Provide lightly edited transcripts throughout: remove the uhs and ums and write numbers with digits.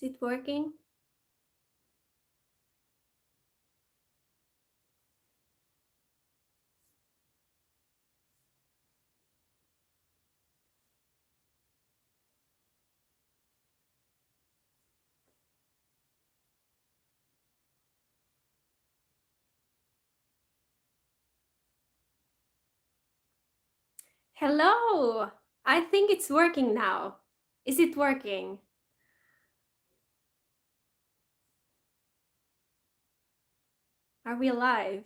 Is it working? Hello! I think it's working now. Is it working? Are we live?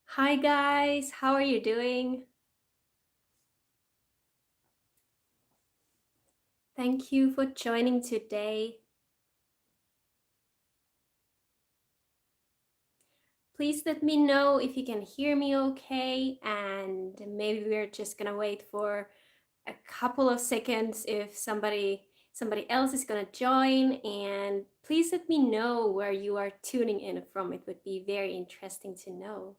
Hi guys, how are you doing? Thank you for joining today. Please let me know if you can hear me okay, and maybe we're just gonna wait for a couple of seconds if somebody else is gonna join, and please let me know where you are tuning in from. It would be very interesting to know.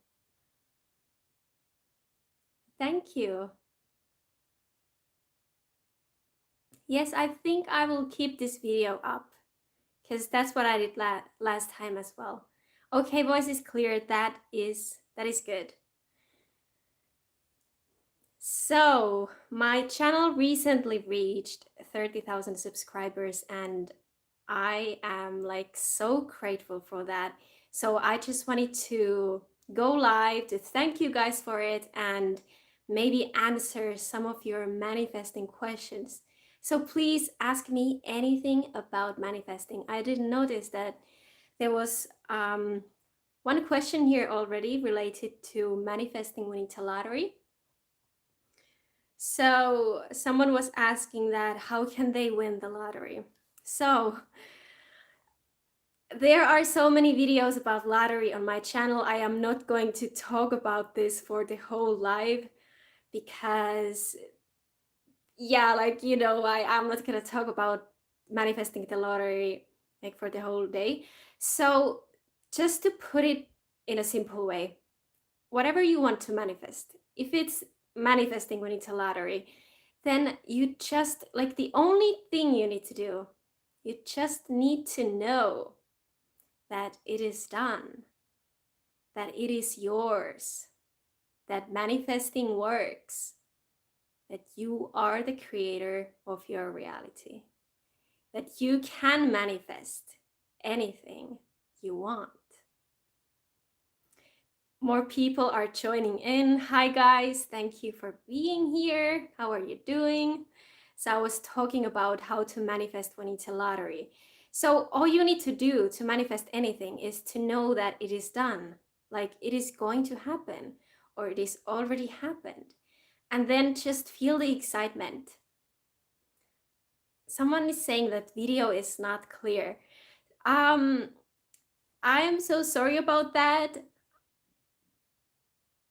Thank you. Yes, I think I will keep this video up because that's what I did last time as well. Okay, voice is clear. That is good. So my channel recently reached 30,000 subscribers, and I am like so grateful for that. So I just wanted to go live to thank you guys for it and maybe answer some of your manifesting questions. So please ask me anything about manifesting. I didn't notice that there was one question here already related to manifesting winning the lottery. So someone was asking that how can they win the lottery? So there are so many videos about lottery on my channel. I am not going to talk about this for the whole live because yeah, like I'm not gonna talk about manifesting the lottery like for the whole day. So just to put it in a simple way, whatever you want to manifest, if it's manifesting winning the lottery, then you just like the only thing you need to do, you just need to know that it is done, that it is yours, that manifesting works, that you are the creator of your reality, that you can manifest anything you want. More people are joining in. Hi guys, thank you for being here. How are you doing? So I was talking about how to manifest winning the lottery. So all you need to do to manifest anything is to know that it is done, like it is going to happen or it is already happened. And then just feel the excitement. Someone is saying that video is not clear. I am so sorry about that.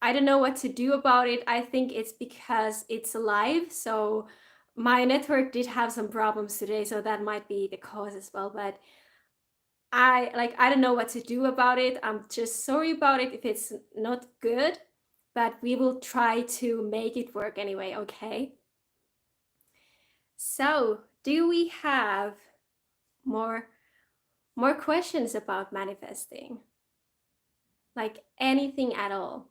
I don't know what to do about it. I think it's because it's live, so my network did have some problems today, so that might be the cause as well. But I don't know what to do about it. I'm just sorry about it if it's not good, but we will try to make it work anyway, okay? So, do we have more questions about manifesting? Like anything at all?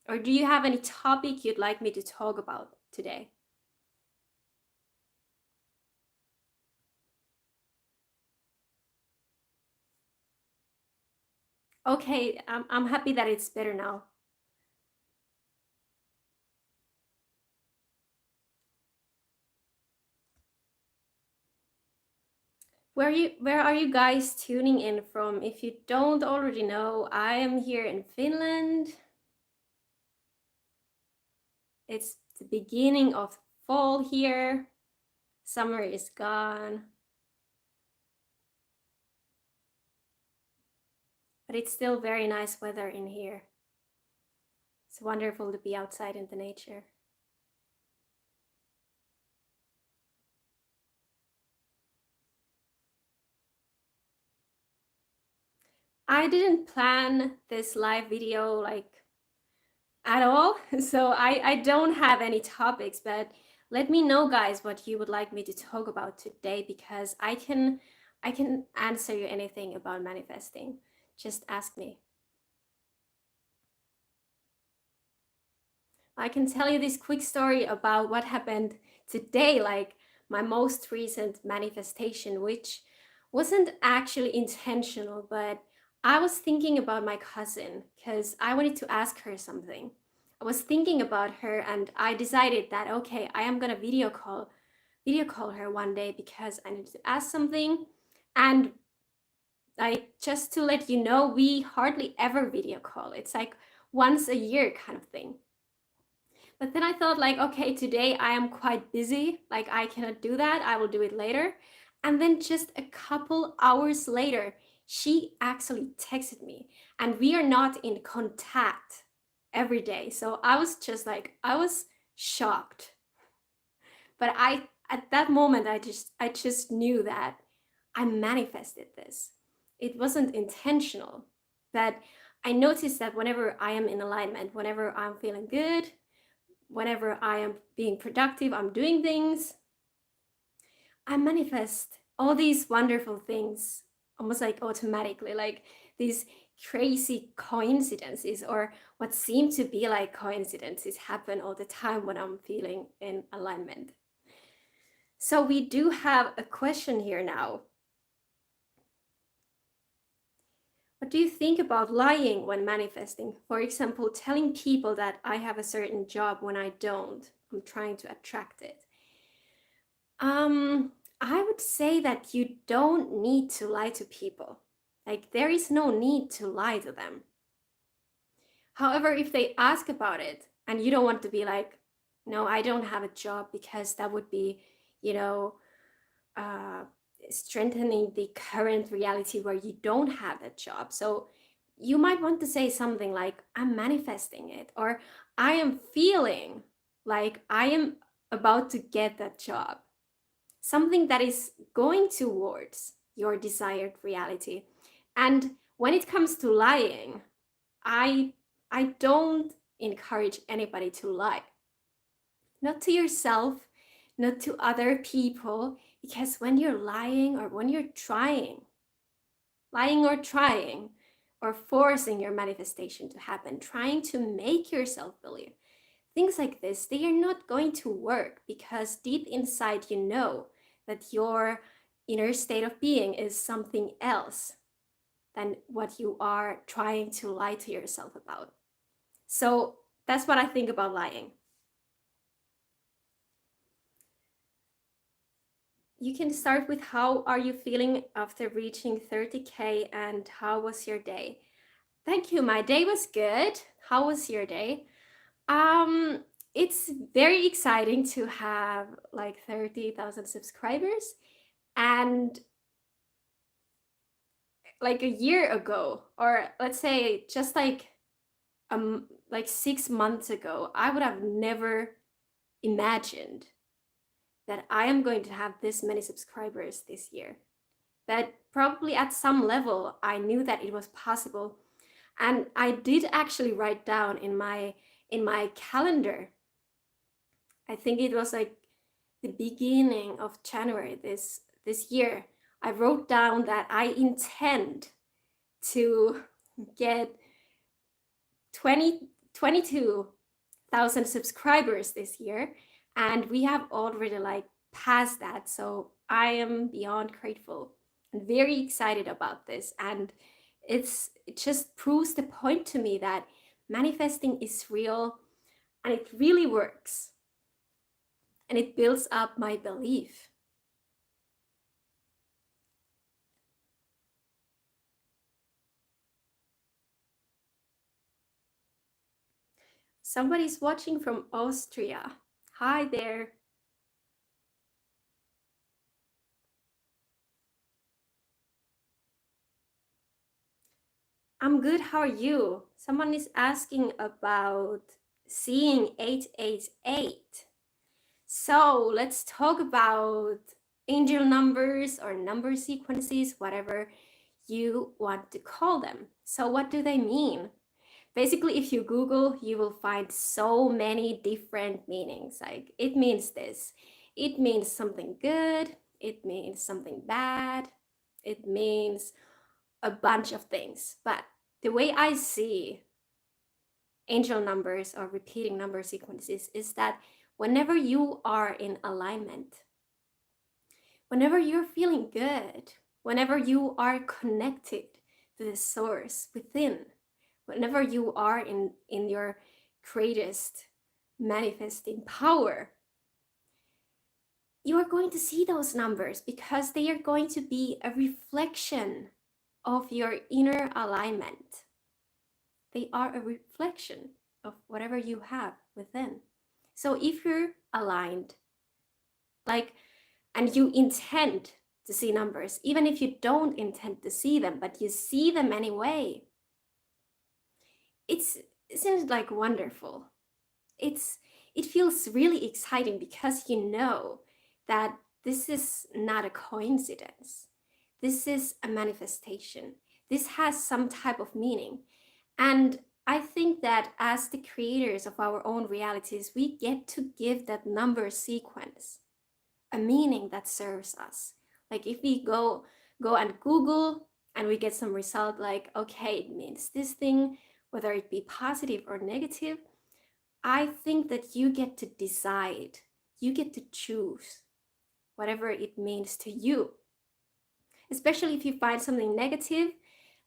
Or do you have any topic you'd like me to talk about today? Okay, I'm happy that it's better now. Where are you guys tuning in from? If you don't already know, I am here in Finland. It's the beginning of fall here. Summer is gone. But it's still very nice weather in here. It's wonderful to be outside in the nature. I didn't plan this live video like at all, so I don't have any topics, but Let me know, guys, what you would like me to talk about today, because I can answer you anything about manifesting. Just ask me. I can tell you this quick story about what happened today, like my most recent manifestation, which wasn't actually intentional, but I was thinking about my cousin because I wanted to ask her something. I was thinking about her and I decided that okay, I am gonna video call her one day because I need to ask something. And like, just to let you know, we hardly ever video call. It's like once a year kind of thing. But then I thought, like, okay, today I am quite busy. Like, I cannot do that. I will do it later. And then just a couple hours later, she actually texted me, and we are not in contact every day. So I was just like, I was shocked. But at that moment, I just knew that I manifested this. It wasn't intentional. But I noticed that whenever I am in alignment, whenever I'm feeling good, whenever I am being productive, I'm doing things, I manifest all these wonderful things almost like automatically, like these crazy coincidences, or what seem to be like coincidences, happen all the time when I'm feeling in alignment. So we do have a question here now. What do you think about lying when manifesting? For example, telling people that I have a certain job when I don't. I'm trying to attract it. I would say that you don't need to lie to people. Like, there is no need to lie to them. However, if they ask about it and you don't want to be like, no, I don't have a job, because that would be, you know, uh, strengthening the current reality where you don't have that job. So you might want to say something like, I'm manifesting it, or I am feeling like I am about to get that job. Something that is going towards your desired reality. And when it comes to lying, I I don't encourage anybody to lie. Not to yourself, not to other people, because when you're lying, or when you're lying or forcing your manifestation to happen, trying to make yourself believe things like this, they are not going to work, because deep inside you know that your inner state of being is something else than what you are trying to lie to yourself about. So that's what I think about lying. You can start with, how are you feeling after reaching 30K, and how was your day? Thank you. My day was good. How was your day? Um, it's very exciting to have like 30,000 subscribers. And like a year ago, or let's say just like 6 months ago, I would have never imagined that I am going to have this many subscribers this year. That probably at some level I knew that it was possible. And I did actually write down in my calendar, I think it was like the beginning of January this year, I wrote down that I intend to get 22,000 subscribers this year, and we have already like passed that. So I am beyond grateful and very excited about this. And it just proves the point to me that manifesting is real, and it really works, and it builds up my belief. Somebody's watching from Austria. Hi there. I'm good. How are you? Someone is asking about seeing 888. So let's talk about angel numbers, or number sequences, whatever you want to call them. So what do they mean? Basically, if you Google, you will find so many different meanings. Like it means this, it means something good, it means something bad, it means a bunch of things. But the way I see angel numbers or repeating number sequences is that whenever you are in alignment, whenever you're feeling good, whenever you are connected to the source within, whenever you are in your greatest manifesting power, you are going to see those numbers because they are going to be a reflection of your inner alignment. They are a reflection of whatever you have within. So if you're aligned, like, and you intend to see numbers, even if you don't intend to see them, but you see them anyway, it seems like wonderful. It feels really exciting because you know that this is not a coincidence. This is a manifestation. This has some type of meaning. And I think that as the creators of our own realities, we get to give that number sequence a meaning that serves us. Like if we go and Google and we get some result like, okay, it means this thing, whether it be positive or negative, I think that you get to decide, you get to choose whatever it means to you. Especially if you find something negative,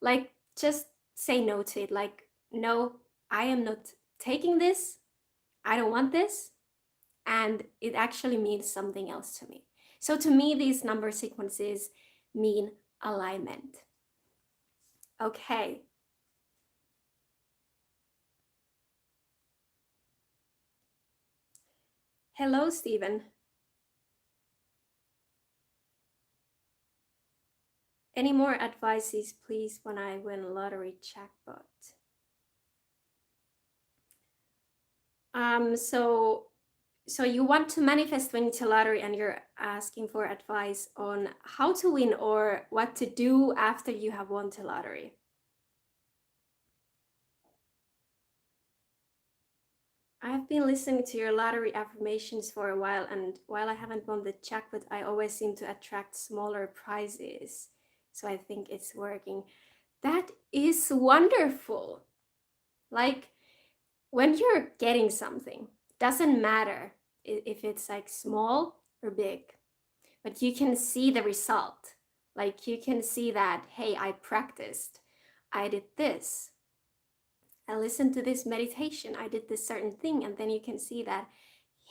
like just say no to it. Like, no, I am not taking this. I don't want this. And it actually means something else to me. So to me, these number sequences mean alignment. Okay. Hello, Stephen. Any more advices, please, when I win lottery jackpot? So you want to manifest winning the lottery and you're asking for advice on how to win or what to do after you have won the lottery. I have been listening to your lottery affirmations for a while, and while I haven't won the jackpot, I always seem to attract smaller prizes. So I think it's working. That is wonderful. Like when you're getting something, doesn't matter if it's like small or big, but you can see the result. Like you can see that, hey, I practiced, I did this, I listened to this meditation, I did this certain thing, and then you can see that,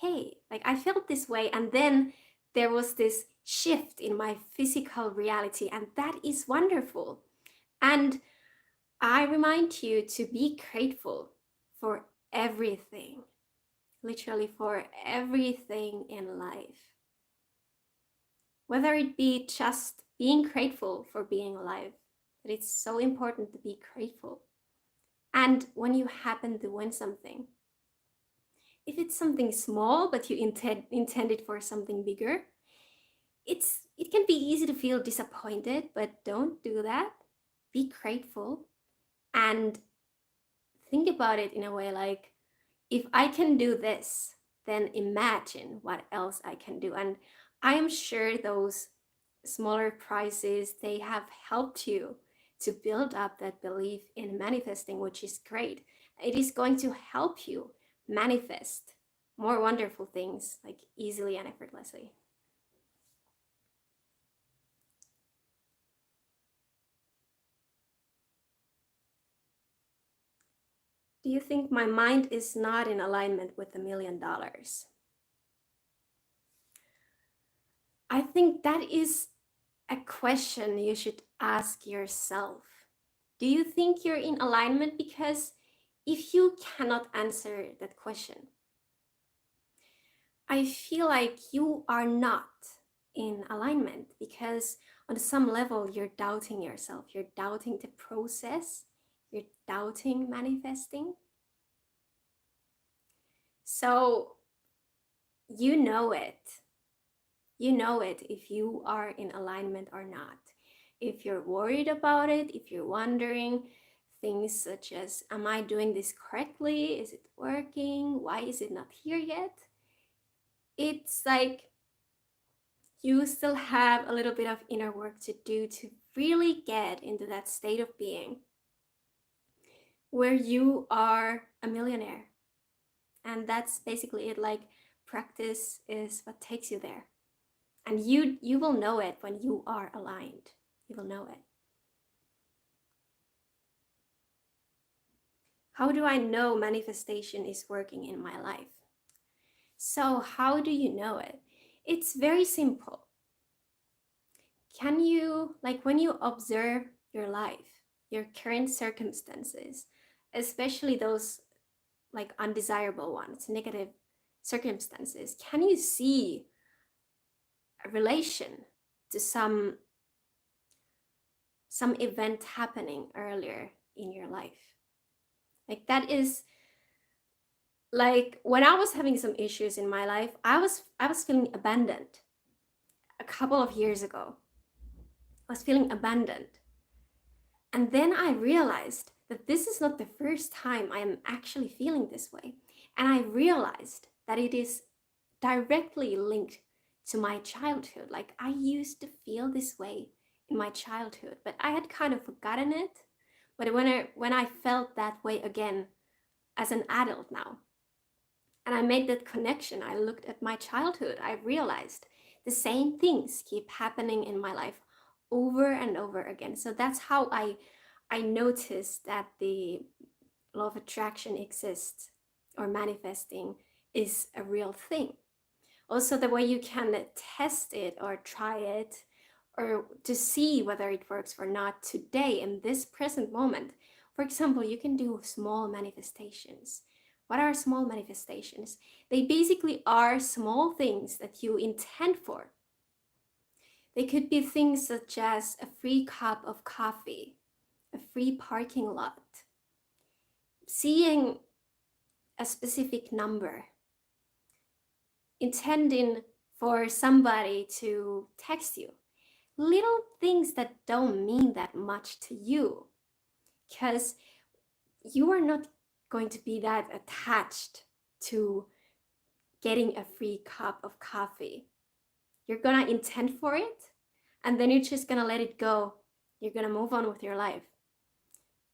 hey, like I felt this way, and then there was this shift in my physical reality, and that is wonderful. And I remind you to be grateful for everything, literally for everything in life. Whether it be just being grateful for being alive, that it's so important to be grateful. And when you happen to win something, if it's something small but you intended for something bigger, it can be easy to feel disappointed, but don't do that. Be grateful and think about it in a way like, if I can do this, then imagine what else I can do. And I am sure those smaller prizes, they have helped you to build up that belief in manifesting, which is great. It is going to help you manifest more wonderful things like easily and effortlessly. Do you think my mind is not in alignment with $1,000,000? I think that is a question you should ask yourself. Do you think you're in alignment? Because if you cannot answer that question, I feel like you are not in alignment, because on some level you're doubting yourself, you're doubting the process, you're doubting manifesting. So you know it. You know it if you are in alignment or not. If you're worried about it, if you're wondering, things such as, am I doing this correctly? Is it working? Why is it not here yet? It's like you still have a little bit of inner work to do to really get into that state of being where you are a millionaire. And that's basically it. Like, practice is what takes you there. And you will know it when you are aligned. You will know it. How do I know manifestation is working in my life? So how do you know it? It's very simple. Can you, like, when you observe your life, your current circumstances, especially those like undesirable ones, negative circumstances, can you see a relation to some event happening earlier in your life? Like, that is like when I was having some issues in my life, I was feeling abandoned a couple of years ago. I was feeling abandoned. And then I realized that this is not the first time I am actually feeling this way. And I realized that it is directly linked to my childhood. Like, I used to feel this way in my childhood, but I had kind of forgotten it. But when I felt that way again as an adult now, and I made that connection, I looked at my childhood, I realized the same things keep happening in my life over and over again. So that's how I noticed that the law of attraction exists, or manifesting is a real thing. Also, the way you can test it or try it, or to see whether it works or not today in this present moment. For example, you can do small manifestations. What are small manifestations? They basically are small things that you intend for. They could be things such as a free cup of coffee, a free parking lot, seeing a specific number, intending for somebody to text you. Little things that don't mean that much to you, because you are not going to be that attached to getting a free cup of coffee. You're gonna intend for it, and then you're just gonna let it go. You're gonna move on with your life.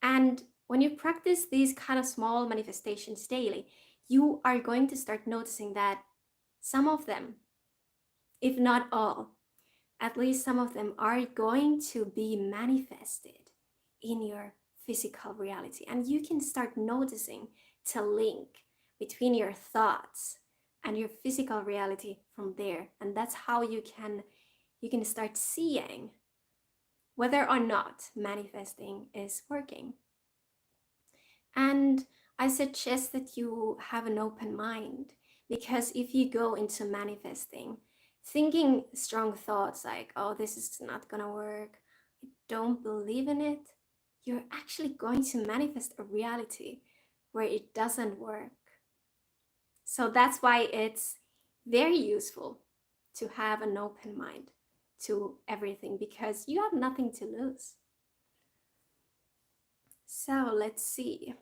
And when you practice these kind of small manifestations daily, you are going to start noticing that some of them, if not all, at least some of them are going to be manifested in your physical reality. And you can start noticing to link between your thoughts and your physical reality from there. And that's how you can start seeing whether or not manifesting is working. And I suggest that you have an open mind, because if you go into manifesting thinking strong thoughts like, oh, this is not gonna work, I don't believe in it, you're actually going to manifest a reality where it doesn't work. So that's why it's very useful to have an open mind to everything, because you have nothing to lose. So let's see.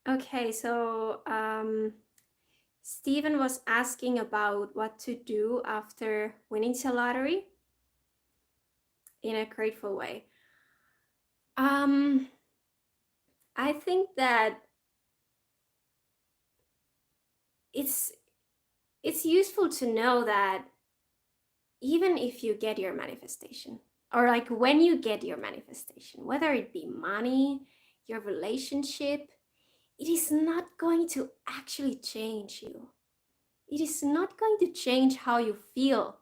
Okay, so Stephen was asking about what to do after winning the lottery in a grateful way. I think that it's useful to know that even if you get your manifestation, or like when you get your manifestation, whether it be money, your relationship, it is not going to actually change you. It is not going to change how you feel.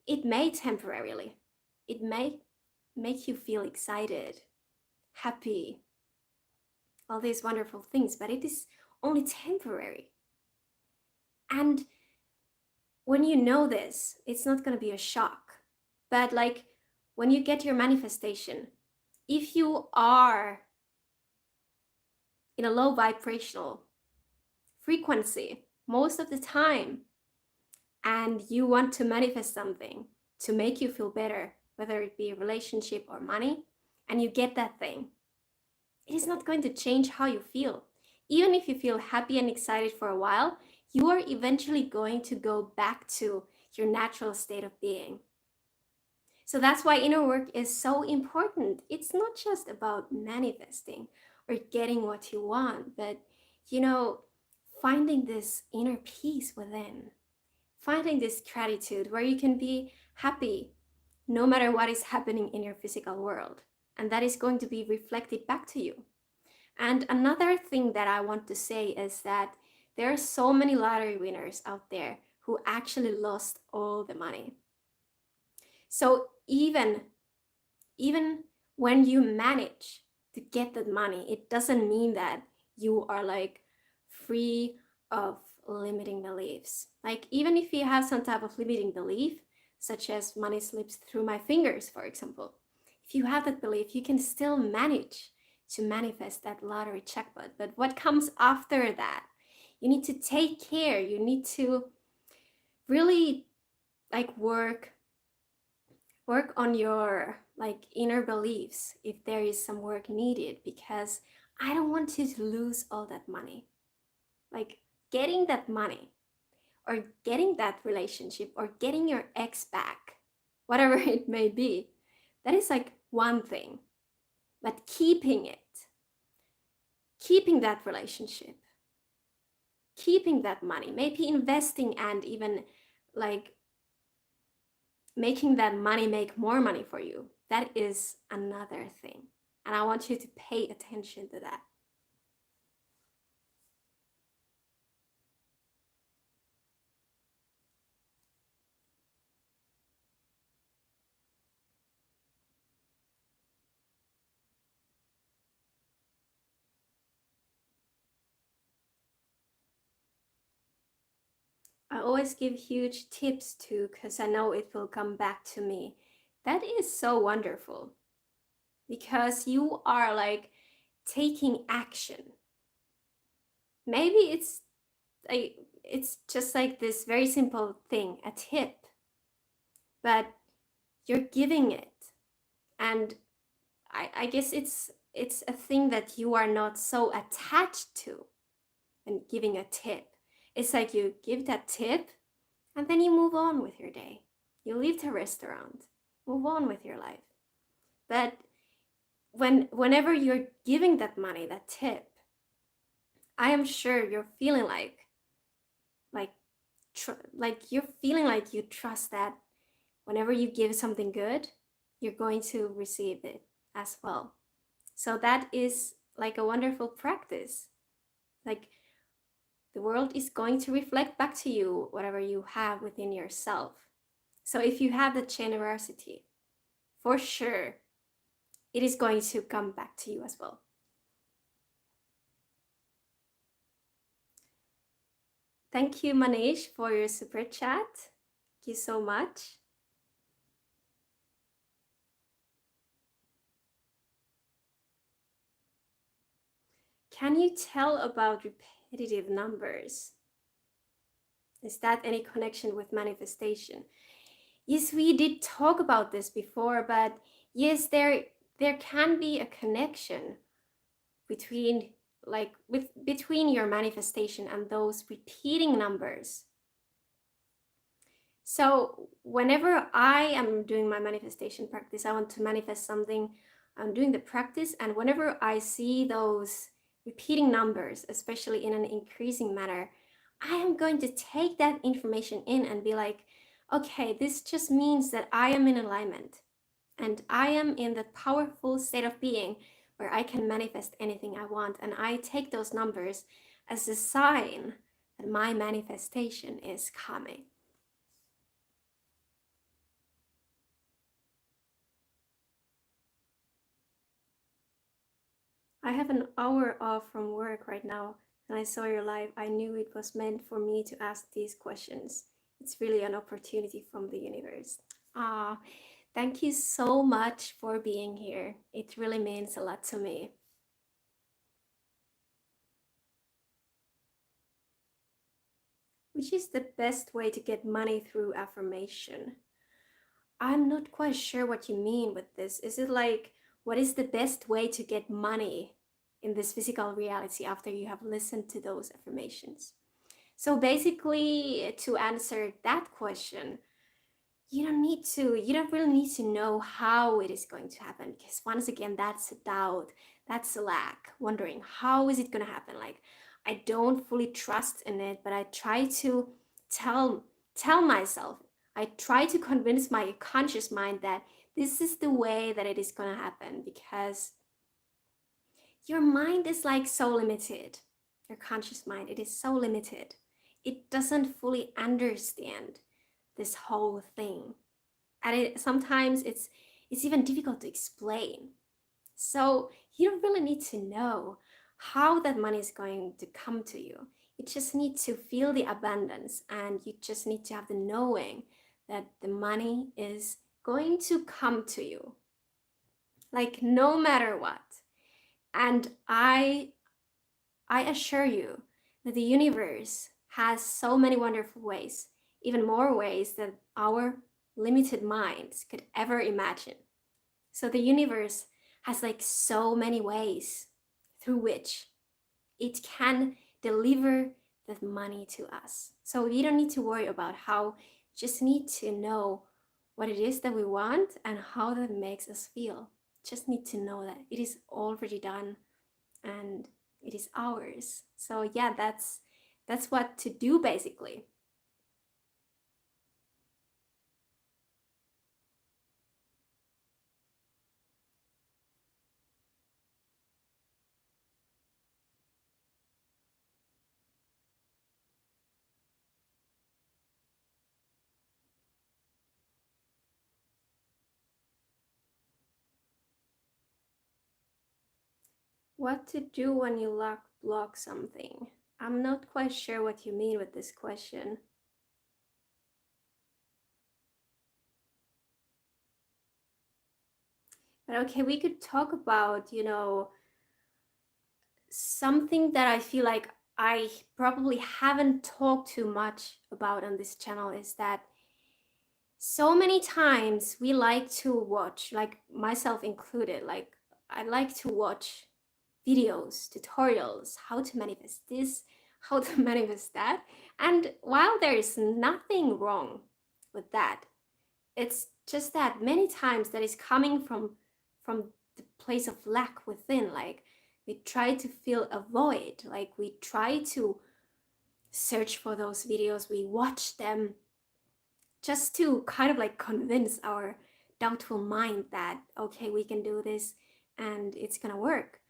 It may temporarily. It may make you feel excited, happy, all these wonderful things, but it is only temporary. And when you know this, it's not going to be a shock. But like when you get your manifestation, if you are in a low vibrational frequency most of the time, and you want to manifest something to make you feel better, whether it be a relationship or money, and you get that thing, it is not going to change how you feel. Even if you feel happy and excited for a while, you are eventually going to go back to your natural state of being. So that's why inner work is so important. It's not just about manifesting or getting what you want, but finding this inner peace within, finding this gratitude where you can be happy no matter what is happening in your physical world. And that is going to be reflected back to you. And another thing that I want to say is that there are so many lottery winners out there who actually lost all the money. So even when you manage to get that money, it doesn't mean that you are like free of limiting beliefs. Like even if you have some type of limiting belief, such as money slips through my fingers, for example, if you have that belief, you can still manage to manifest that lottery jackpot. But what comes after that? You need to take care. You need to really like work on your like inner beliefs if there is some work needed, because I don't want you to lose all that money. Like getting that money or getting that relationship or getting your ex back, whatever it may be, that is like one thing. But keeping that relationship, keeping that money, maybe investing and even like making that money make more money for you, that is another thing. And I want you to pay attention to that. I always give huge tips too, because I know it will come back to me. That is so wonderful, because you are like taking action. Maybe it's just like this very simple thing, a tip, but you're giving it. And I guess it's a thing that you are not so attached to and giving a tip. It's like you give that tip and then you move on with your day. You leave the restaurant, move on with your life. But whenever you're giving that money, that tip, I am sure you're feeling like you're feeling like you trust that whenever you give something good, you're going to receive it as well. So that is like a wonderful practice. Like the world is going to reflect back to you whatever you have within yourself. So if you have the generosity, for sure, it is going to come back to you as well. Thank you, Manish, for your super chat. Thank you so much. Can you tell about repetitive numbers? Is that any connection with manifestation? Yes, we did talk about this before, but yes, there can be a connection between between your manifestation and those repeating numbers. So whenever I am doing my manifestation practice, I want to manifest something, I'm doing the practice, and whenever I see those repeating numbers, especially in an increasing manner, I am going to take that information in and be like, okay, this just means that I am in alignment and I am in that powerful state of being where I can manifest anything I want. And I take those numbers as a sign that my manifestation is coming. I have an hour off from work right now, and I saw your live. I knew it was meant for me to ask these questions. It's really an opportunity from the universe. Ah, thank you so much for being here. It really means a lot to me. Which is the best way to get money through affirmation? I'm not quite sure what you mean with this. Is it like, what is the best way to get money in this physical reality after you have listened to those affirmations? So basically, to answer that question, you don't really need to know how it is going to happen, because once again, that's a doubt, that's a lack, wondering how is it going to happen. Like, I don't fully trust in it, but I try to tell myself, I try to convince my conscious mind that this is the way that it is going to happen, because your mind is like so limited. Your conscious mind, it is so limited. It doesn't fully understand this whole thing, and sometimes it's even difficult to explain. So you don't really need to know how that money is going to come to you. You just need to feel the abundance, and you just need to have the knowing that the money is going to come to you, like no matter what. And I assure you that the universe has so many wonderful ways, even more ways than our limited minds could ever imagine. So the universe has like so many ways through which it can deliver the money to us. So you don't need to worry about how, just need to know what it is that we want and how that makes us feel. Just need to know that it is already done and it is ours. So yeah, that's what to do basically. What to do when you block something? I'm not quite sure what you mean with this question. But okay, we could talk about, something that I feel like I probably haven't talked too much about on this channel, is that so many times we like to watch, like myself included, like I like to watch videos, tutorials, how to manifest this, how to manifest that. And while there is nothing wrong with that, it's just that many times that is coming from the place of lack within. Like, we try to fill a void, like we try to search for those videos, we watch them just to kind of like convince our doubtful mind that okay, we can do this and it's gonna work.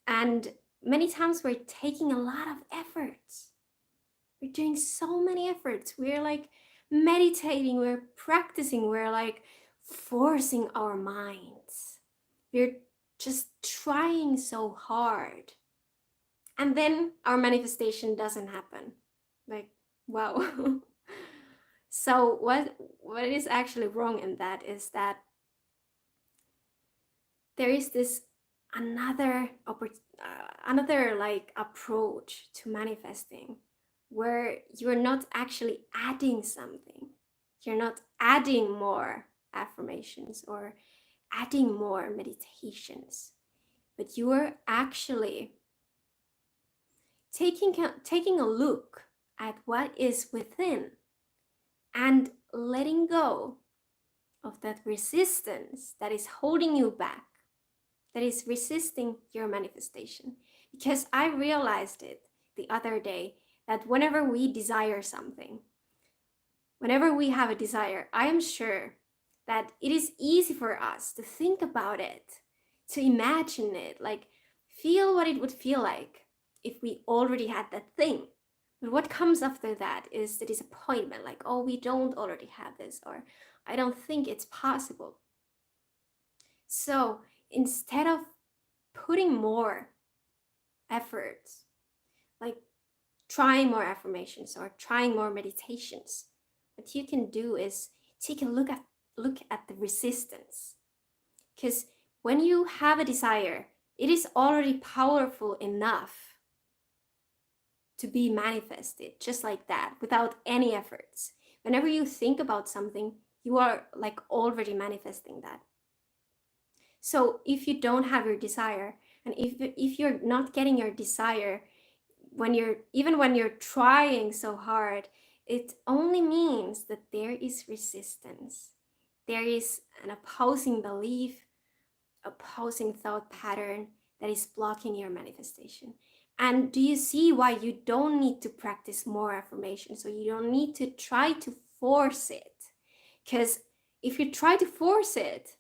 And many times we're taking a lot of efforts, we're doing so many efforts, we're like meditating, we're practicing, we're like forcing our minds, we're just trying so hard, and then our manifestation doesn't happen. Like, wow. So what is actually wrong in that is that there is this another like approach to manifesting, where you're not actually adding something, you're not adding more affirmations or adding more meditations, but you are actually taking a look at what is within and letting go of that resistance that is holding you back, that is resisting your manifestation. Because I realized it the other day that whenever we desire something, whenever we have a desire, I am sure that it is easy for us to think about it, to imagine it, like feel what it would feel like if we already had that thing. But what comes after that is the disappointment, like, oh, we don't already have this, or I don't think it's possible. So instead of putting more efforts, like trying more affirmations or trying more meditations, what you can do is take a look at the resistance. Because when you have a desire, it is already powerful enough to be manifested just like that, without any efforts. Whenever you think about something, you are like already manifesting that. So if you don't have your desire, and if you're not getting your desire, when you're trying so hard, it only means that there is resistance. There is an opposing belief, opposing thought pattern that is blocking your manifestation. And do you see why you don't need to practice more affirmation? So you don't need to try to force it. Because if you try to force it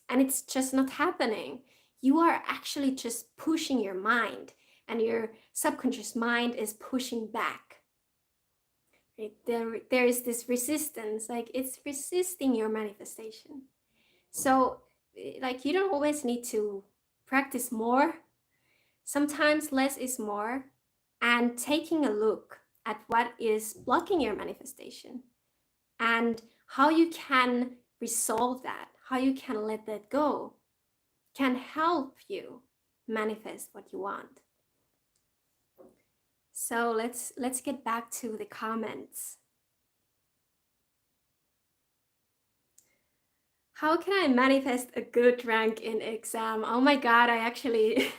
and it's just not happening, you are actually just pushing your mind, and your subconscious mind is pushing back. Right? There is this resistance, like it's resisting your manifestation. So like you don't always need to practice more. Sometimes less is more, and taking a look at what is blocking your manifestation and how you can resolve that, how you can let that go, can help you manifest what you want. So let's get back to the comments. How can I manifest a good rank in exam? Oh my God, I actually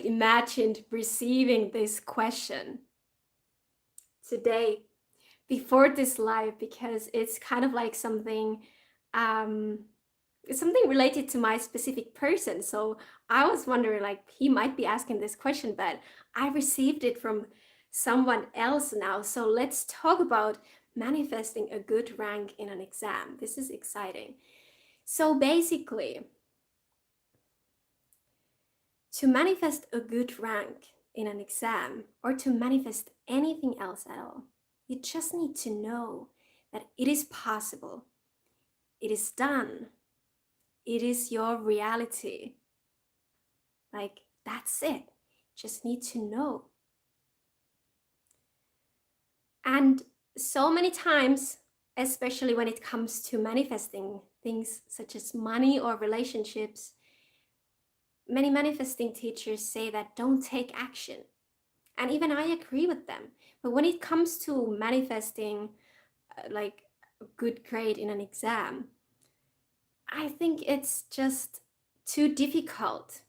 imagined receiving this question today before this live, because it's kind of like something it's something related to my specific person. So I was wondering, like, he might be asking this question, but I received it from someone else now. So let's talk about manifesting a good rank in an exam. This is exciting. So basically, to manifest a good rank in an exam, or to manifest anything else at all, you just need to know that it is possible. It is done. It is your reality. Like, that's it. Just need to know. And so many times, especially when it comes to manifesting things such as money or relationships, many manifesting teachers say that don't take action. And even I agree with them. But when it comes to manifesting like a good grade in an exam, I think it's just too difficult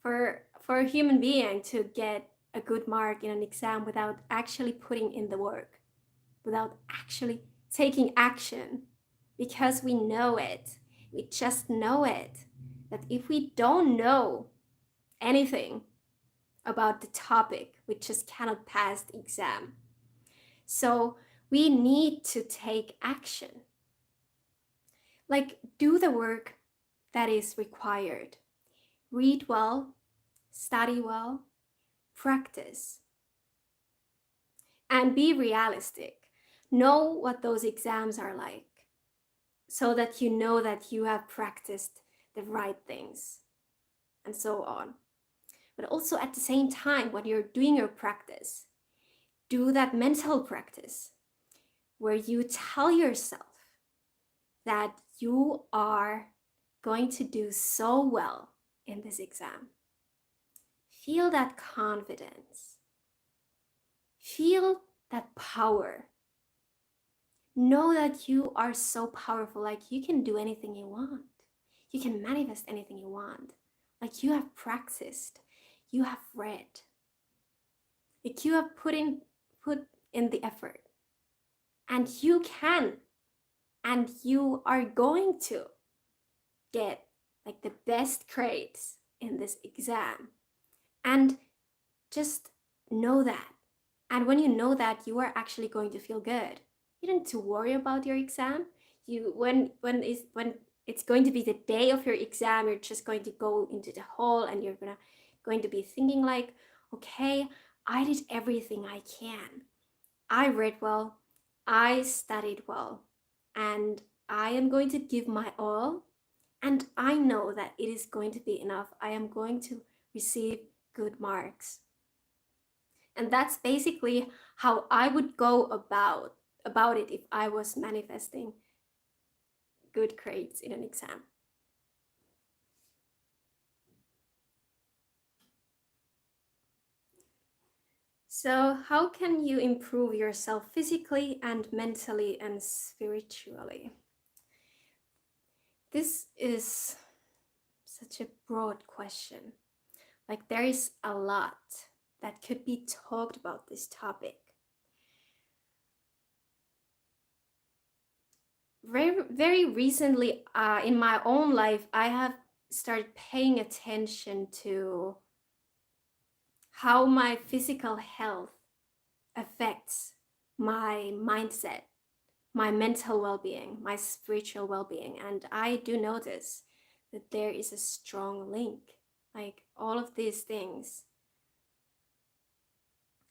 for a human being to get a good mark in an exam without actually putting in the work, without actually taking action, because we know it. We just know it. That if we don't know anything about the topic, we just cannot pass the exam. So we need to take action. Like, do the work that is required. Read well, study well, practice, and be realistic. Know what those exams are like, so that you know that you have practiced the right things, and so on. But also at the same time, when you're doing your practice, do that mental practice where you tell yourself that you are going to do so well in this exam. Feel that confidence. Feel that power. Know that you are so powerful, like you can do anything you want. You can manifest anything you want. Like you have practiced, you have read, like you have put in the effort. And you can, and you are going to get like the best grades in this exam. And just know that. And when you know that, you are actually going to feel good. You don't need to worry about your exam. When it's going to be the day of your exam, you're just going to go into the hall and you're going to be thinking like, okay, I did everything I can. I read well, I studied well, and I am going to give my all, and I know that it is going to be enough. I am going to receive good marks. And that's basically how I would go about it if I was manifesting good grades in an exam. So, how can you improve yourself physically and mentally and spiritually? This is such a broad question. Like, there is a lot that could be talked about this topic. Very recently, in my own life, I have started paying attention to how my physical health affects my mindset, my mental well-being, my spiritual well-being. And I do notice that there is a strong link. Like, all of these things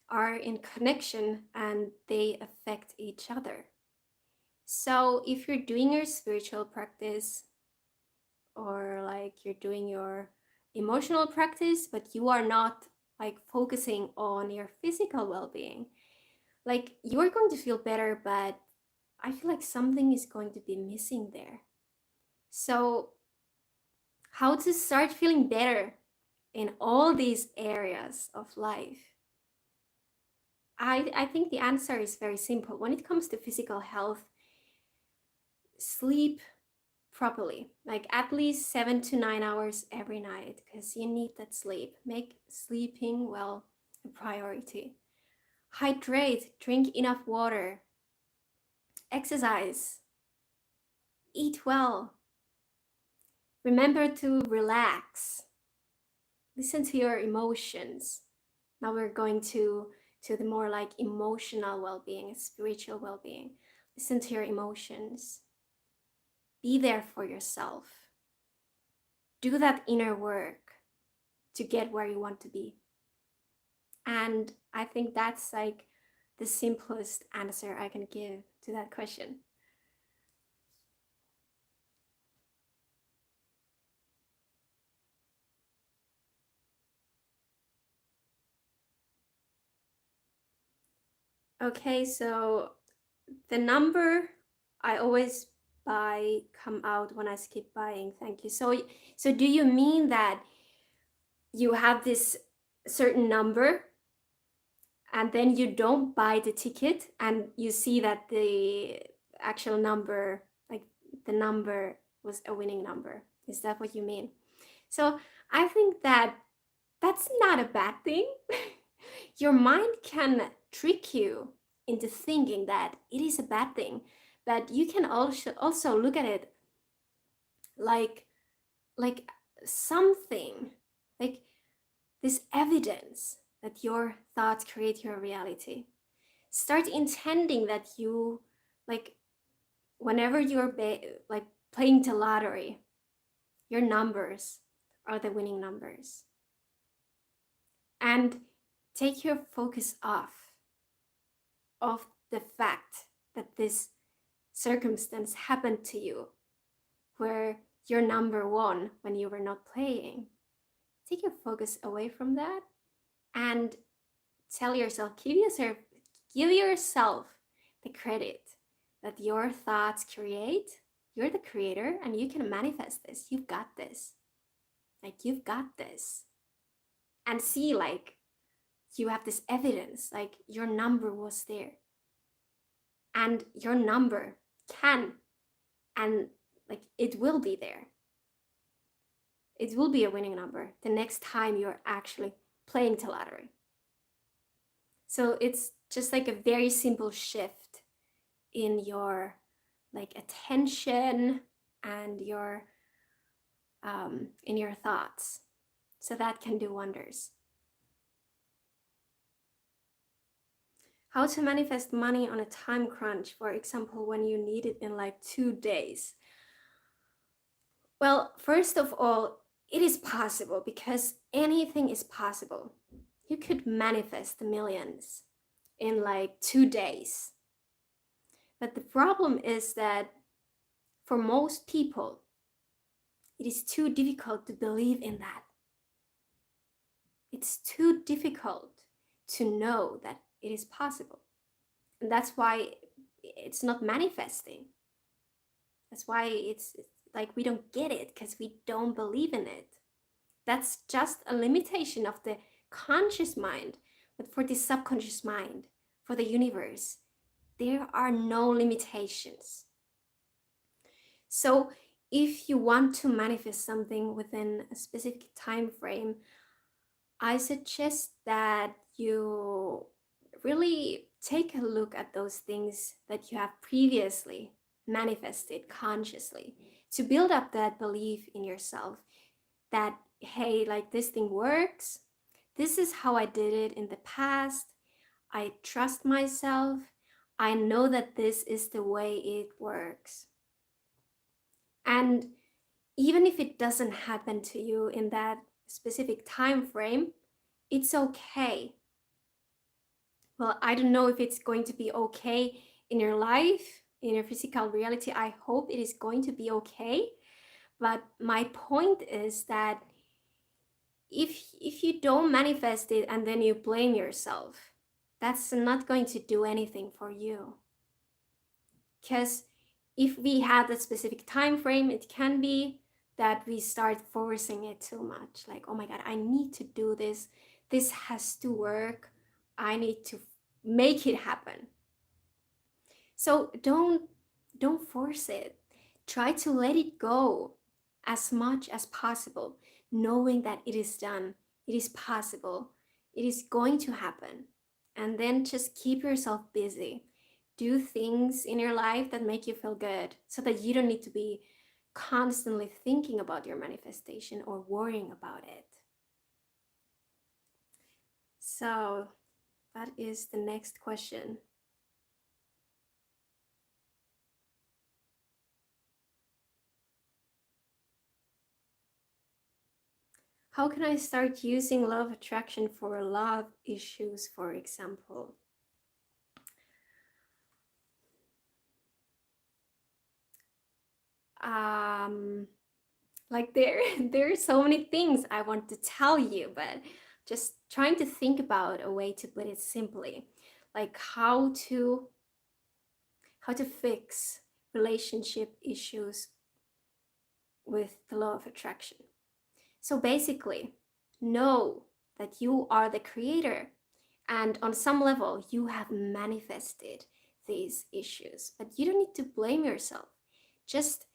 are in connection and they affect each other. So if you're doing your spiritual practice, or like you're doing your emotional practice, but you are not like focusing on your physical well-being, like you are going to feel better, but I feel like something is going to be missing there. So how to start feeling better in all these areas of life? I think the answer is very simple. When it comes to physical health, sleep properly, like at least 7 to 9 hours every night, because you need that sleep. Make sleeping well a priority. Hydrate, drink enough water, exercise, eat well. Remember to relax. Listen to your emotions. Now we're going to the more like emotional well-being, spiritual well-being. Listen to your emotions. Be there for yourself. Do that inner work to get where you want to be. And I think that's like the simplest answer I can give to that question. Okay, so the number I always buy come out when I skip buying. Thank you. So do you mean that you have this certain number and then you don't buy the ticket and you see that the actual number, like the number was a winning number? Is that what you mean? So I think that that's not a bad thing. Your mind can trick you into thinking that it is a bad thing, but you can also look at it like something, like this evidence that your thoughts create your reality. Start intending that you, like, whenever you're like playing the lottery, your numbers are the winning numbers. And take your focus off of the fact that this circumstance happened to you where you're number one when you were not playing. Take your focus away from that and tell yourself, give yourself the credit that your thoughts create. You're the creator and you can manifest this. You've got this. Like, you've got this. And see, like, you have this evidence, like your number was there. And your number can, and like it will be there. It will be a winning number the next time you're actually playing the lottery. So it's just like a very simple shift in your like attention and your in your thoughts. So that can do wonders. How to manifest money on a time crunch, for example, when you need it in like 2 days. Well, first of all, it is possible because anything is possible. You could manifest the millions in like 2 days. But the problem is that for most people, it is too difficult to believe in that. It's too difficult to know that it is possible. And that's why it's not manifesting. That's why it's like we don't get it, because we don't believe in it. That's just a limitation of the conscious mind. But for the subconscious mind, for the universe, there are no limitations. So if you want to manifest something within a specific time frame, I suggest that you really take a look at those things that you have previously manifested consciously to build up that belief in yourself that, hey, like this thing works. This is how I did it in the past. I trust myself. I know that this is the way it works. And even if it doesn't happen to you in that specific time frame, it's okay. Well, I don't know if it's going to be okay in your life, in your physical reality. I hope it is going to be okay. But my point is that if you don't manifest it and then you blame yourself, that's not going to do anything for you. Because if we have that specific time frame, it can be that we start forcing it too much. Like, oh my God, I need to do this. This has to work. I need to make it happen. So don't force it. Try to let it go as much as possible, knowing that it is done, it is possible, it is going to happen. And then just keep yourself busy. Do things in your life that make you feel good so that you don't need to be constantly thinking about your manifestation or worrying about it. So that is the next question. How can I start using law of attraction for love issues, for example? Like there are so many things I want to tell you, but just trying to think about a way to put it simply, like how to fix relationship issues with the law of attraction. So basically, know that you are the creator, and on some level you have manifested these issues, but you don't need to blame yourself. Just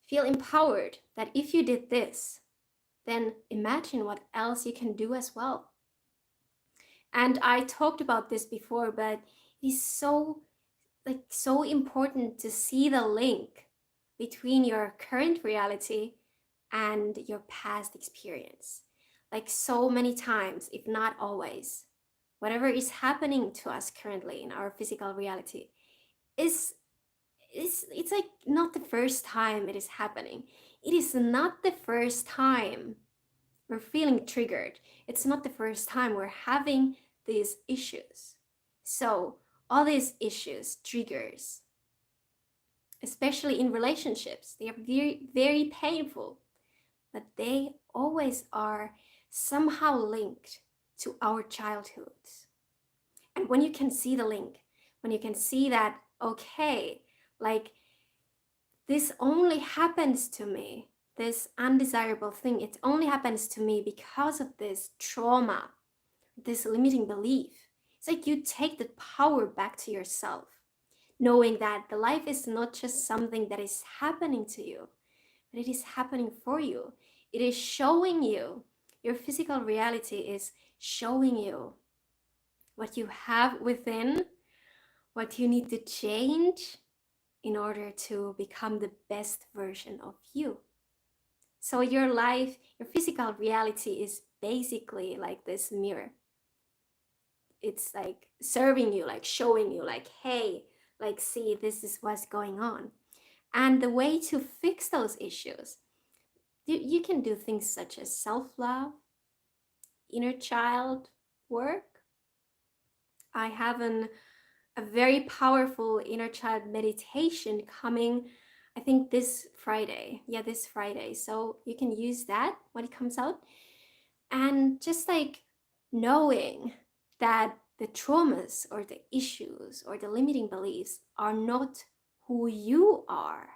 feel empowered that if you did this, then imagine what else you can do as well. And I talked about this before, but it is so important to see the link between your current reality and your past experience. Like so many times, if not always, whatever is happening to us currently in our physical reality is it's like not the first time it is happening. It is not the first time we're feeling triggered. It's not the first time we're having these issues. So all these issues, triggers, especially in relationships, they are very, very painful, but they always are somehow linked to our childhoods. And when you can see the link, when you can see that, okay, like this only happens to me, this undesirable thing, it only happens to me because of this trauma, this limiting belief. It's like you take the power back to yourself, knowing that the life is not just something that is happening to you, but it is happening for you. It is showing you, your physical reality is showing you what you have within, what you need to change in order to become the best version of you. So your life, your physical reality is basically like this mirror. It's like serving you, like showing you, like, hey, like, see, this is what's going on. And the way to fix those issues, you can do things such as self-love, inner child work. I have a very powerful inner child meditation coming, I think this Friday. Yeah, this Friday. So you can use that when it comes out. And just like knowing that the traumas or the issues or the limiting beliefs are not who you are.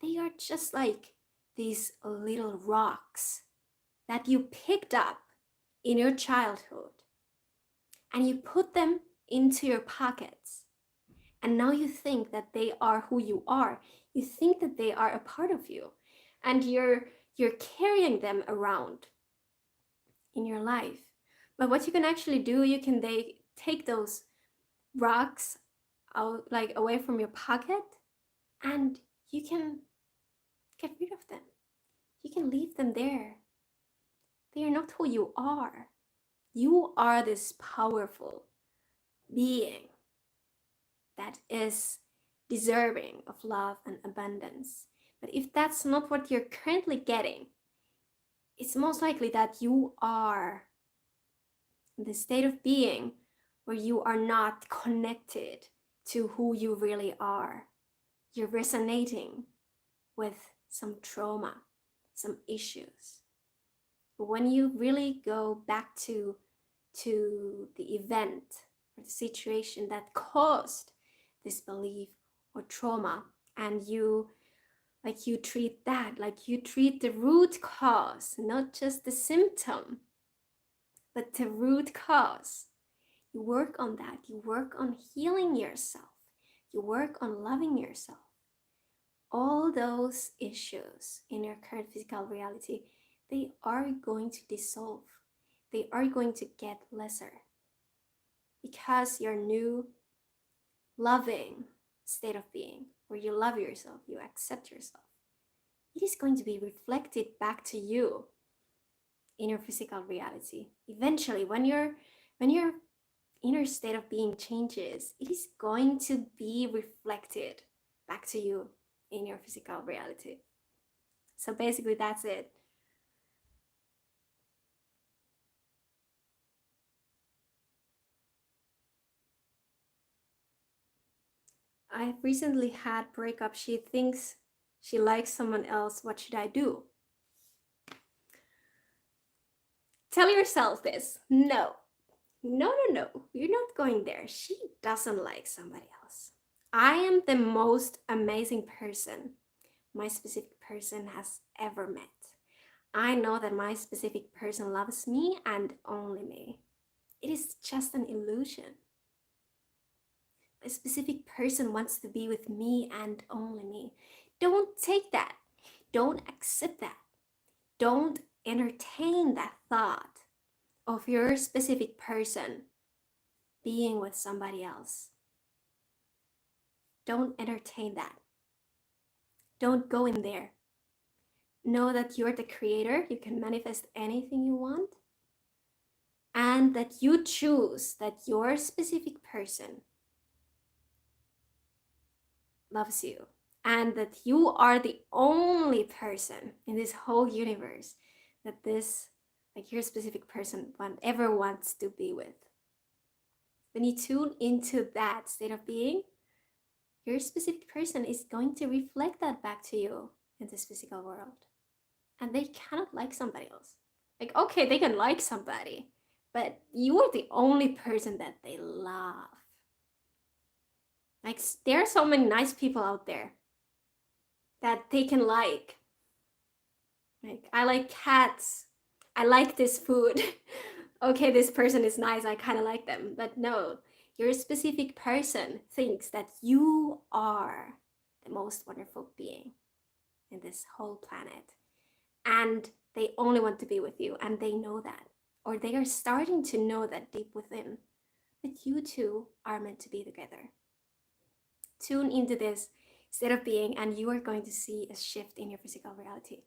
They are just like these little rocks that you picked up in your childhood. and you put them into your pockets. And now you think that they are who you are. You think that they are a part of you. And you're carrying them around in your life. But what you can actually do, you can take those rocks out, like away from your pocket, and you can get rid of them. You can leave them there. They are not who you are. You are this powerful being that is deserving of love and abundance. But if that's not what you're currently getting, it's most likely that you are in the state of being where you are not connected to who you really are. You're resonating with some trauma, some issues. But when you really go back to the event or the situation that caused this belief or trauma, and you treat that, like you treat the root cause, not just the symptom, but the root cause. You work on that. You work on healing yourself. You work on loving yourself. All those issues in your current physical reality, they are going to dissolve. They are going to get lesser because your new loving state of being, where you love yourself, you accept yourself, it is going to be reflected back to you in your physical reality. Eventually, when your inner state of being changes, it is going to be reflected back to you in your physical reality. So basically, that's it. I recently had breakup. She thinks she likes someone else. What should I do? Tell yourself this. No. You're not going there. She doesn't like somebody else. I am the most amazing person my specific person has ever met. I know that my specific person loves me and only me. It is just an illusion. A specific person wants to be with me and only me. Don't take that. Don't accept that. Don't entertain that thought of your specific person being with somebody else. Don't entertain that. Don't go in there. Know that you're the creator. You can manifest anything you want. And that you choose that your specific person loves you. And that you are the only person in this whole universe that this, like your specific person ever wants to be with. When you tune into that state of being, your specific person is going to reflect that back to you in this physical world. And they cannot like somebody else. Like, okay, they can like somebody, but you are the only person that they love. Like, there are so many nice people out there that they can like. Like, I like cats. I like this food. Okay, this person is nice. I kind of like them. But no, your specific person thinks that you are the most wonderful being in this whole planet. And they only want to be with you. And they know that. Or they are starting to know that deep within. That you two are meant to be together. Tune into this state of being and you are going to see a shift in your physical reality.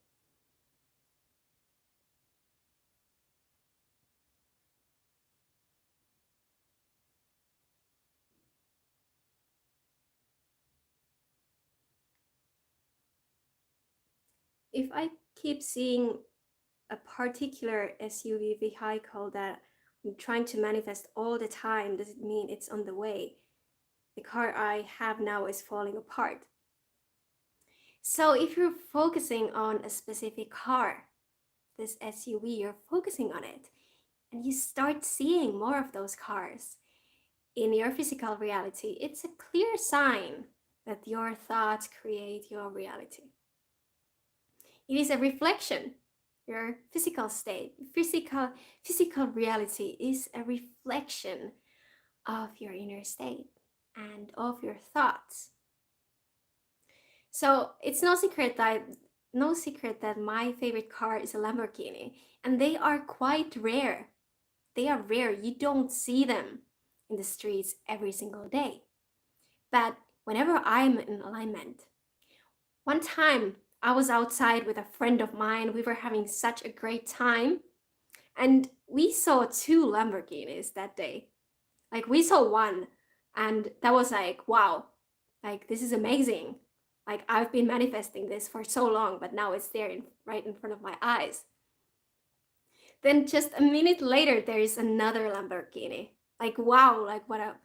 If I keep seeing a particular SUV vehicle that I'm trying to manifest all the time, does it mean it's on the way? The car I have now is falling apart. So if you're focusing on a specific car, this SUV, you're focusing on it, and you start seeing more of those cars in your physical reality, it's a clear sign that your thoughts create your reality. It is a reflection Your physical state, physical reality is a reflection of your inner state and of your thoughts. So it's no secret that my favorite car is a Lamborghini, and they are quite rare. They are rare. You don't see them in the streets every single day. But whenever I'm in alignment, one time I was outside with a friend of mine. We were having such a great time, and we saw two Lamborghinis that day. Like we saw one, and that was like, wow, like this is amazing. Like I've been manifesting this for so long, but now it's there right in front of my eyes. Then just a minute later, there is another Lamborghini. Like wow, like what a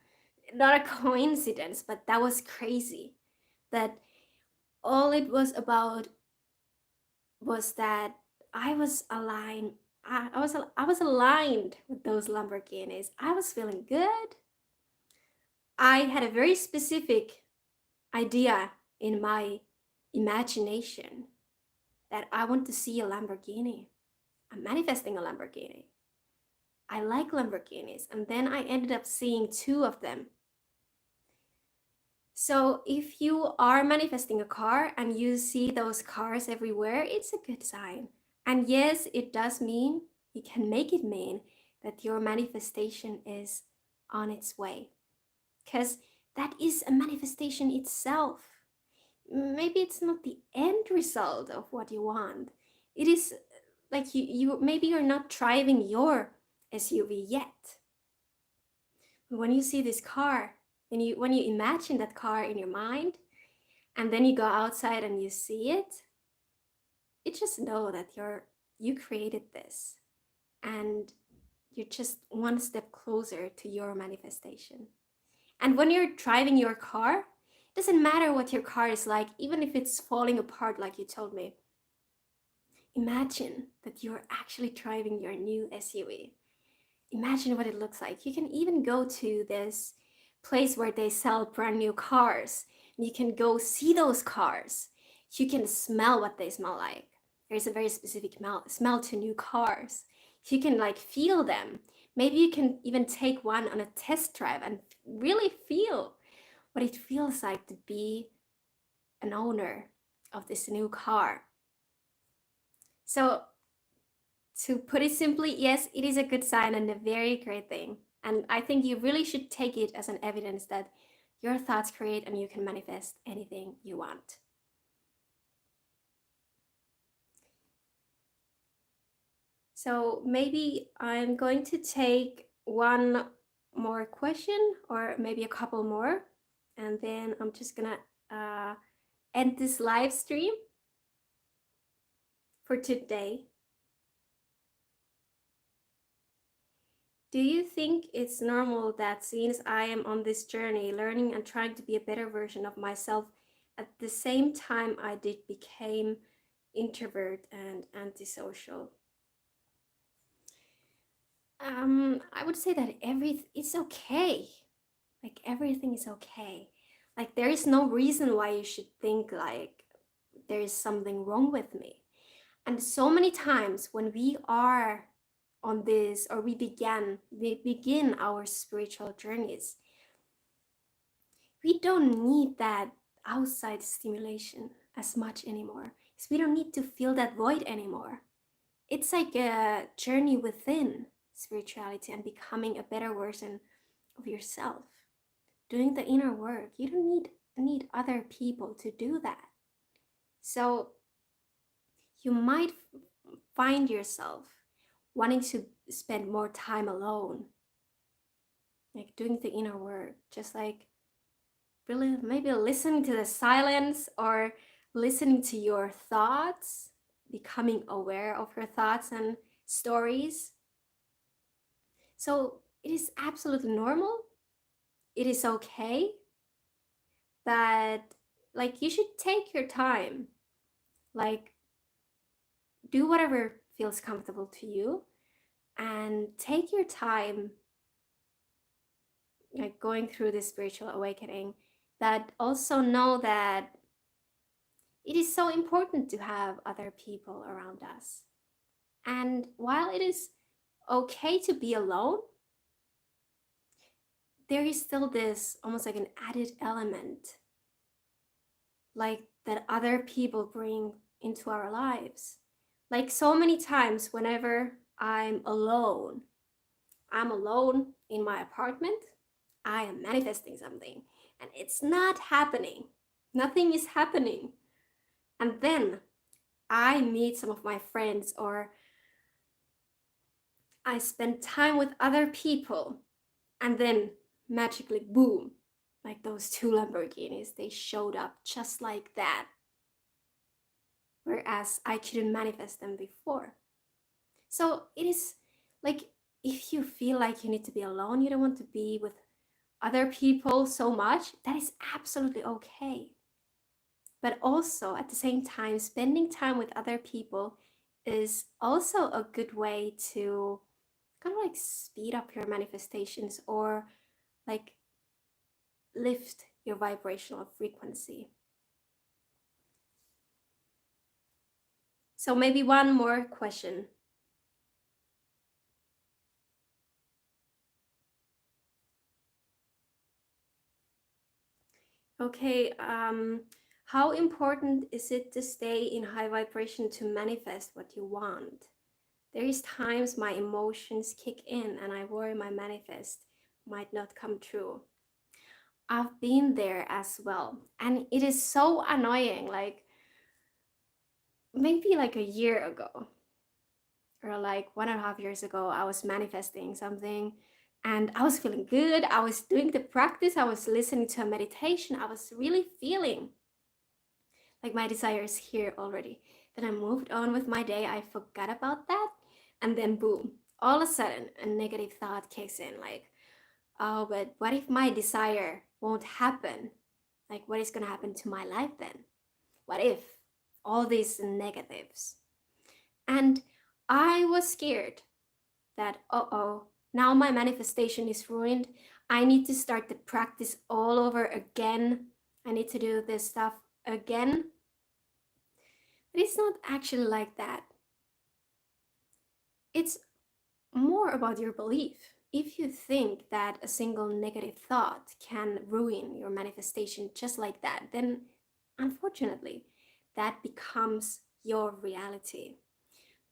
not a coincidence, but that was crazy. That all it was about was that I was aligned. I was aligned with those Lamborghinis. I was feeling good. I had a very specific idea in my imagination that I want to see a Lamborghini. I'm manifesting a Lamborghini. I like Lamborghinis. And then I ended up seeing two of them. So if you are manifesting a car and you see those cars everywhere, it's a good sign. And yes, it does mean, you can make it mean that your manifestation is on its way. Because that is a manifestation itself. Maybe it's not the end result of what you want. It is like you maybe you're not driving your SUV yet. When you see this car, and when you imagine that car in your mind, and then you go outside and you see it, you just know that you created this, and you're just one step closer to your manifestation. And when you're driving your car, it doesn't matter what your car is like, even if it's falling apart like you told me. Imagine that you're actually driving your new SUV. Imagine what it looks like. You can even go to this place where they sell brand new cars. And you can go see those cars. You can smell what they smell like. There's a very specific smell to new cars. You can like feel them. Maybe you can even take one on a test drive and really feel what it feels like to be an owner of this new car. So to put it simply, yes, it is a good sign and a very great thing. And I think you really should take it as an evidence that your thoughts create and you can manifest anything you want. So maybe I'm going to take one more question, or maybe a couple more, and then I'm just gonna end this live stream for today. Do you think it's normal that since I am on this journey, learning and trying to be a better version of myself, at the same time I did became introvert and antisocial? I would say that it's okay. Like everything is okay. Like there is no reason why you should think like there is something wrong with me. And so many times when we are on this, or we begin our spiritual journeys, we don't need that outside stimulation as much anymore, because we don't need to fill that void anymore. It's like a journey within spirituality and becoming a better version of yourself, doing the inner work. You don't need other people to do that. So you might find yourself wanting to spend more time alone, like doing the inner work, just like really maybe listening to the silence, or listening to your thoughts, becoming aware of your thoughts and stories. So it is absolutely normal. It is okay. That like you should take your time, like do whatever feels comfortable to you, and take your time like going through this spiritual awakening. That also know that it is so important to have other people around us. And while it is okay to be alone, there is still this almost like an added element, like that other people bring into our lives. Like so many times, whenever I'm alone in my apartment, I am manifesting something and it's not happening. Nothing is happening. And then I meet some of my friends or I spend time with other people, and then magically, boom, like those two Lamborghinis, they showed up just like that. Whereas I couldn't manifest them before. So it is like if you feel like you need to be alone, you don't want to be with other people so much, that is absolutely okay. But also at the same time, spending time with other people is also a good way to kind of like speed up your manifestations or like lift your vibrational frequency. So maybe one more question. Okay, how important is it to stay in high vibration to manifest what you want? There is times my emotions kick in and I worry my manifest might not come true. I've been there as well. And it is so annoying. Like maybe like a year ago or like 1.5 years ago, I was manifesting something and I was feeling good. I was doing the practice. I was listening to a meditation. I was really feeling like my desire is here already. Then I moved on with my day. I forgot about that. And then boom, all of a sudden a negative thought kicks in like, oh, but what if my desire won't happen? Like, what is going to happen to my life then? What if all these negatives? And I was scared that, oh, now my manifestation is ruined. I need to start the practice all over again. I need to do this stuff again. But it's not actually like that. It's more about your belief. If you think that a single negative thought can ruin your manifestation just like that, then unfortunately, that becomes your reality.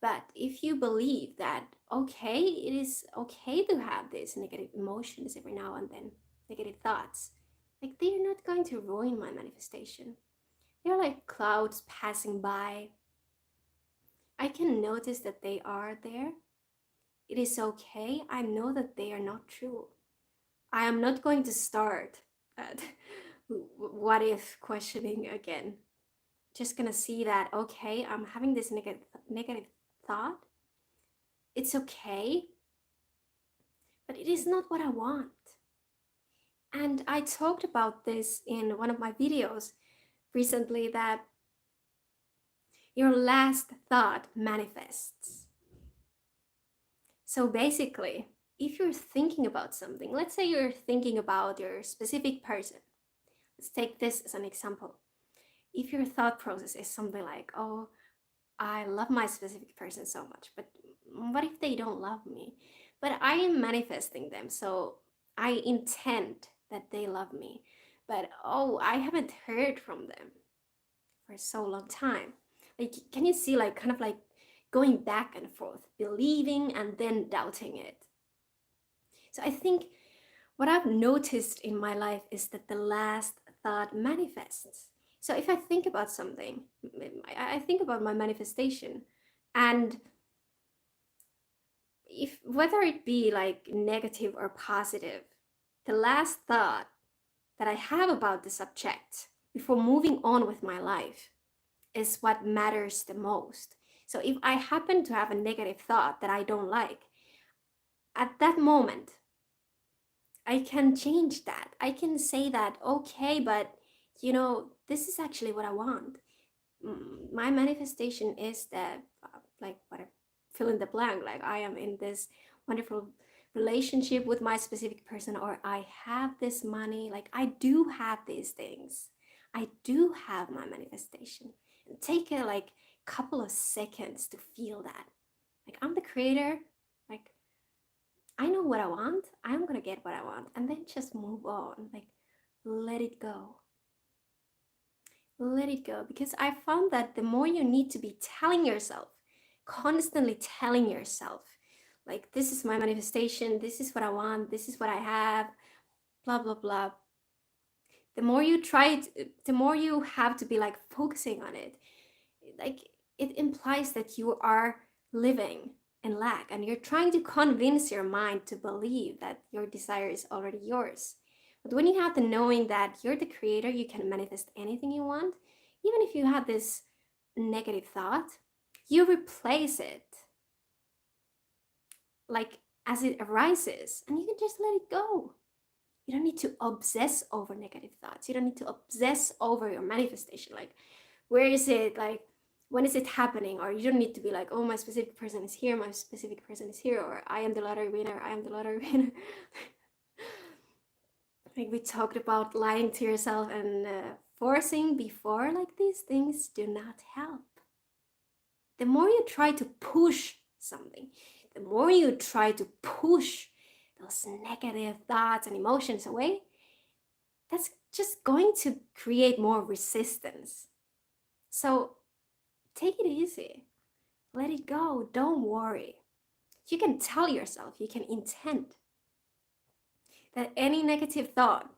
But if you believe that, okay, it is okay to have these negative emotions every now and then, negative thoughts, like they're not going to ruin my manifestation. They're like clouds passing by. I can notice that they are there. It is okay. I know that they are not true. I am not going to start at what if questioning again. Just gonna see that, okay, I'm having this negative thought. It's okay, but it is not what I want. And I talked about this in one of my videos recently that your last thought manifests. So basically, if you're thinking about something, let's say you're thinking about your specific person. Let's take this as an example. If your thought process is something like, oh, I love my specific person so much, but what if they don't love me? But I am manifesting them, so I intend that they love me. But oh, I haven't heard from them for so long time. Like, can you see, like, kind of like going back and forth, believing and then doubting it? So I think what I've noticed in my life is that the last thought manifests. So if I think about something, I think about my manifestation, and if whether it be like negative or positive, the last thought that I have about the subject before moving on with my life is what matters the most. So if I happen to have a negative thought that I don't like, at that moment, I can change that. I can say that, okay, but this is actually what I want. My manifestation is that, like, what I fill in the blank, like, I am in this wonderful relationship with my specific person, or I have this money, like, I do have these things. I do have my manifestation. And take a like couple of seconds to feel that. Like, I'm the creator. Like, I know what I want. I'm gonna get what I want. And then just move on. Like, let it go. Let it go. Because I found that the more you need to be telling yourself, constantly telling yourself, like, this is my manifestation, this is what I want, this is what I have, blah, blah, blah. The more you try it, the more you have to be like focusing on it. Like, it implies that you are living in lack and you're trying to convince your mind to believe that your desire is already yours. But when you have the knowing that you're the creator, you can manifest anything you want, even if you had this negative thought, you replace it like as it arises and you can just let it go. You don't need to obsess over negative thoughts. You don't need to obsess over your manifestation. Like, where is it? Like, when is it happening? Or you don't need to be like, oh, my specific person is here, my specific person is here, or I am the lottery winner, I am the lottery winner. Like we talked about lying to yourself and forcing before, like these things do not help. The more you try to push something, the more you try to push those negative thoughts and emotions away, that's just going to create more resistance. So take it easy. Let it go. Don't worry. You can tell yourself, you can intend that any negative thought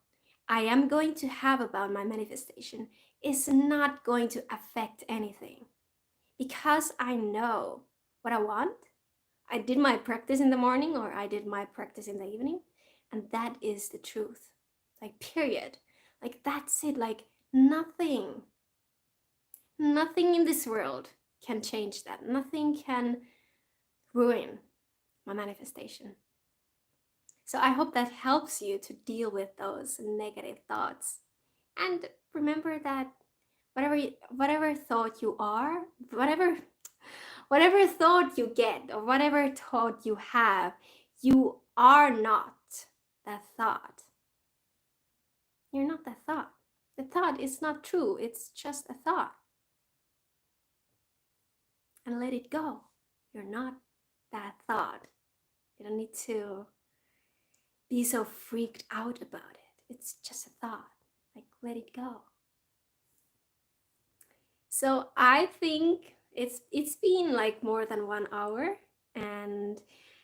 I am going to have about my manifestation is not going to affect anything because I know what I want. I did my practice in the morning or I did my practice in the evening, and that is the truth. Like, period. Like, that's it. Like, nothing in this world can change that. Nothing can ruin my manifestation. So I hope that helps you to deal with those negative thoughts. And remember that whatever thought you are, whatever thought you get or whatever thought you have, you are not that thought. You're not that thought. The thought is not true. It's just a thought. And let it go. You're not that thought. You don't need to be so freaked out about it. It's just a thought. Like, let it go. So I think it's been like more than 1 hour, and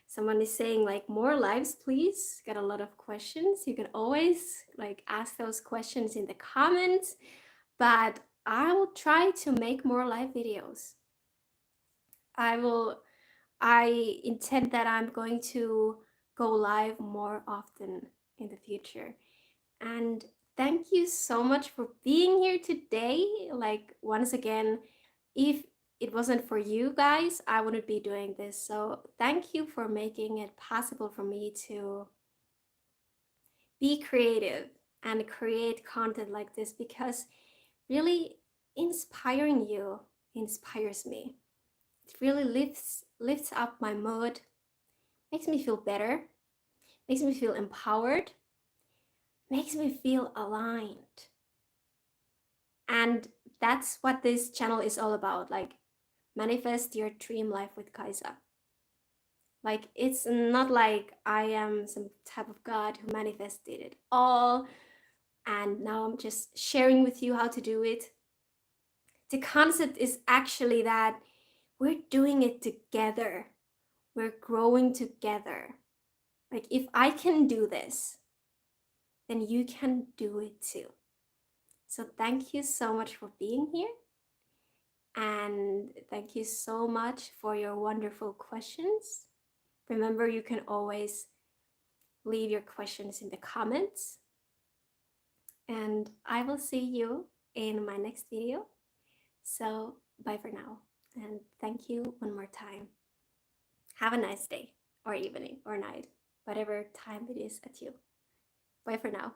someone is saying like more lives, please. Got a lot of questions. You can always like ask those questions in the comments, but I will try to make more live videos. I intend that I'm going to go live more often in the future. And thank you so much for being here today. Like, once again, if it wasn't for you guys, I wouldn't be doing this. So thank you for making it possible for me to be creative and create content like this, because really inspiring you inspires me. It really lifts up my mood, makes me feel better, makes me feel empowered, makes me feel aligned. And that's what this channel is all about. Like, manifest your dream life with Kaisa. Like, it's not like I am some type of god who manifested it all and now I'm just sharing with you how to do it. The concept is actually that we're doing it together. We're growing together. Like, if I can do this, then you can do it too. So thank you so much for being here. And thank you so much for your wonderful questions. Remember, you can always leave your questions in the comments. And I will see you in my next video. So bye for now. And thank you one more time. Have a nice day or evening or night, whatever time it is at you. Bye for now.